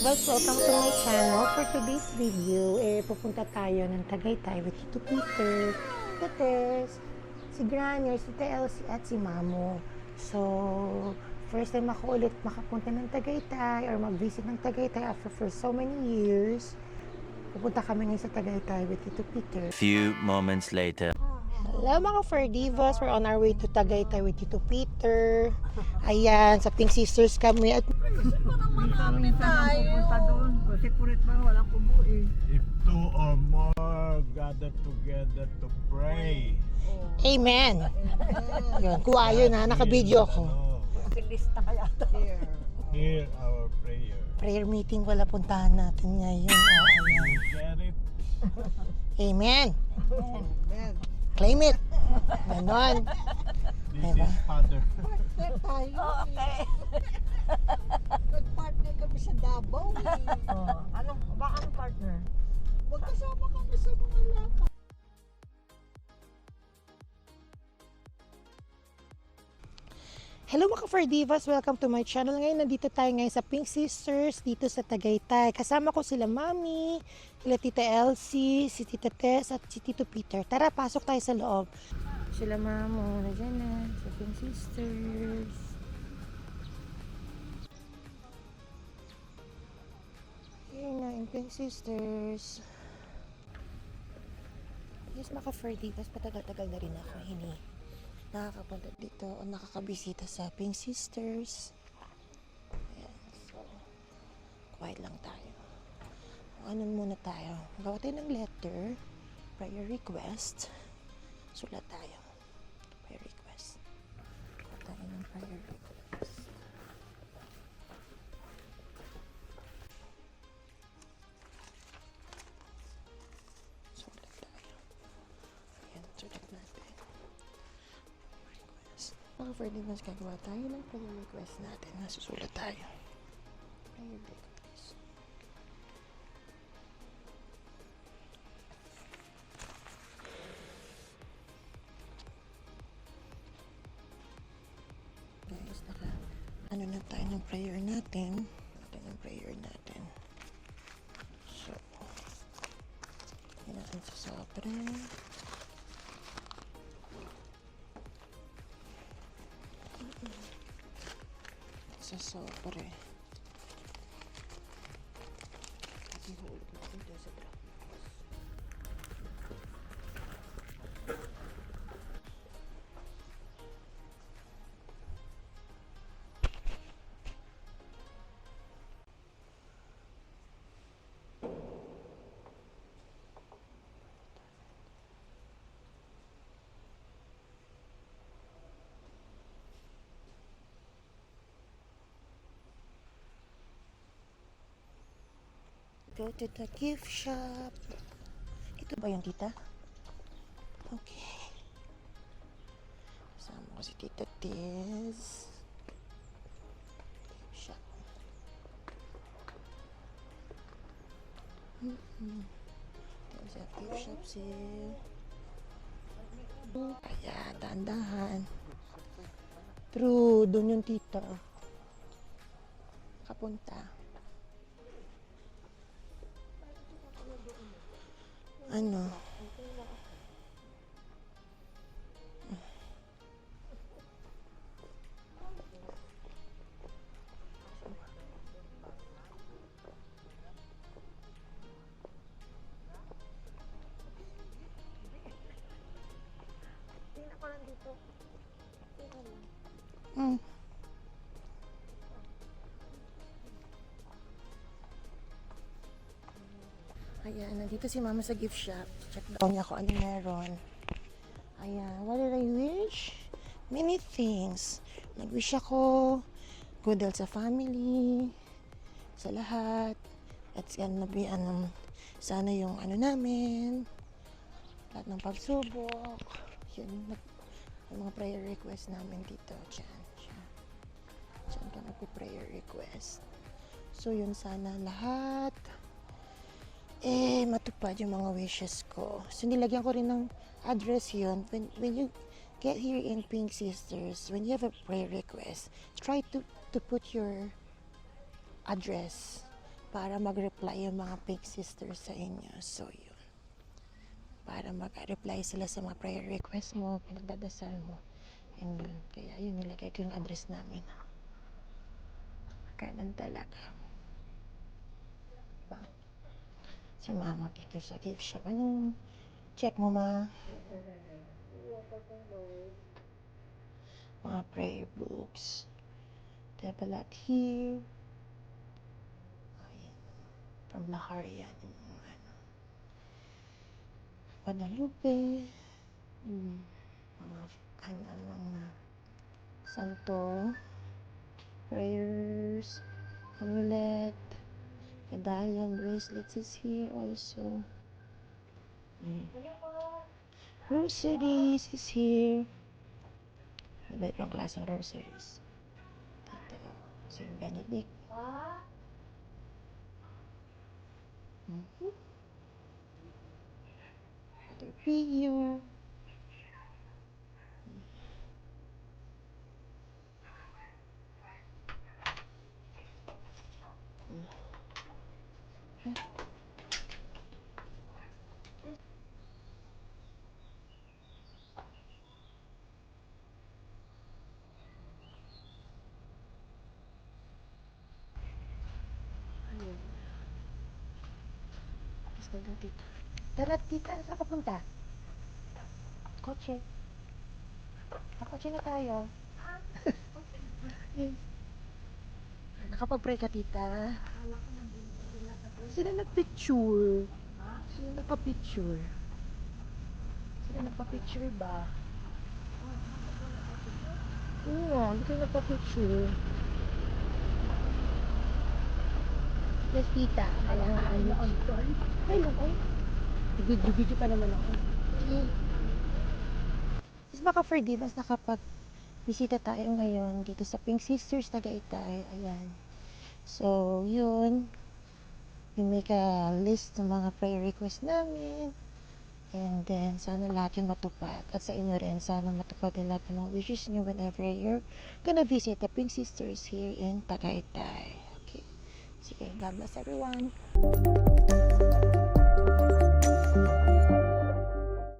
Divas, welcome to my channel. For today's video, pupunta tayo ng Tagaytay with Tito Peter, Tita Tess, si Granier, si Tita Elsie, at si Mamo. So, first time ako ulit makapunta ng Tagaytay or mag-visit ng Tagaytay after for so many years. Pupunta kami ngayon sa Tagaytay with Tito Peter. Few moments later. Hello mga Fur Divas, we're on our way to Tagaytay with Tito Peter. Ayan, sa Pink Sisters kami at Minsan pupunta doon kasi purit ba walang kubo eh. If two or more gather together to pray. Amen. Yun, kuha yun ha, naka-video ko. Lista kaya to. Hear our prayer. Prayer meeting wala puntahan natin ngayon. Oh, ayan. Get it? Amen. Amen. Claim it. Ganon. This Diba? is Father. Partner tayo. Okay. Nag-partner kami sa Davao eh. Anong partner? Magkasama kami sa mga lakad. Hello mga Fur Divas, welcome to my channel. Ngayon nandito tayo ngayon sa Pink Sisters dito sa Tagaytay. Kasama ko sila Mami, sila Tita Elsie, si Tita Tess at si Tito Peter. Tara, pasok tayo sa loob. Sila Mamo, nandiyan na sa Pink Sisters. Here na yung Pink Sisters. Yes, mga Fur Divas, patagal-tagal na rin ako nakakapunta dito o nakakabisita sa Pink Sisters. Ayan, so quiet lang tayo. Ano muna tayo? Gawa tayo ng letter, prayer request. Sulat tayo. Prayer request. Gawa tayo ng prayer request. Sulat tayo. Ayan, sulat natin. Mga for Divas, gagawa tayo ng prayer request natin. Nasusulat tayo. Prayer request. Guys, ano na tayo ng prayer natin. So, yan natin sa sobre. Sa sobre. Ihulog natin dito sa drop box. Go to the gift shop. Ito ba yung tita? Okay. Kasama ko si Tita Tiz. Gift shop. There's a gift shop sale. Ayan, dahan-dahan. True, doon yung tita. Kapunta. Ano? Tingnan ko lang dito. Ayan, nandito si Mama sa gift shop. Check down niya kung ano meron. Ayan, what did I wish? Many things. Nag-wish ako, good health sa family, sa lahat. It's gonna be, sana yung namin, lahat ng pagsubok. Yun, yung mga prayer request namin dito. Diyan ka prayer request. So, yun sana lahat. Matupad yung mga wishes ko. So, nilagyan ko rin ng address yun. When you get here in Pink Sisters, when you have a prayer request, try to put your address para mag-reply yung mga Pink Sisters sa inyo. So, yun. Para mag-reply sila sa mga prayer request mo, pinagdadasal mo. And yun. Kaya yun, nilagay ko yung address namin. Ganun talaga. Diba? Si mama dito sa gift shop. Anong check mo, ma? Mga prayer books. They have a lot here. Ayan. From Laharian. Yung mga ano. Guadalupe. Mga mga santo. Prayers. Amulet. Medallion bracelets is here also. Rosaries is here. Iba ibang klaseng rosaries. Dito, St. Benedict. Ito, Pio. Ayun. Mas ganda dito. Tara, tita. Saan ka punta? Kotse. Kotse na tayo. Yes. Nakapag-pray ka, tita? Sila nagpicture. Sila nagpa-picture. Sila nagpa-picture ba? Oo, hindi kayo nagpa-picture. Yes, tita. Kaya nga ano. Ay, lang, ay. Video pa naman ako. Okay. Sis, baka for divas nakapag-bisita tayo ngayon dito sa Pink Sisters Tagaytay. Ayan. So, yun. We make a list ng mga prayer request namin. And then, sana lahat yun matupad. At sa inyo rin, sana matupad din lahat ng mga wishes nyo whenever you're gonna visit the Pink Sisters here in Tagaytay. Okay. Sige, God bless everyone.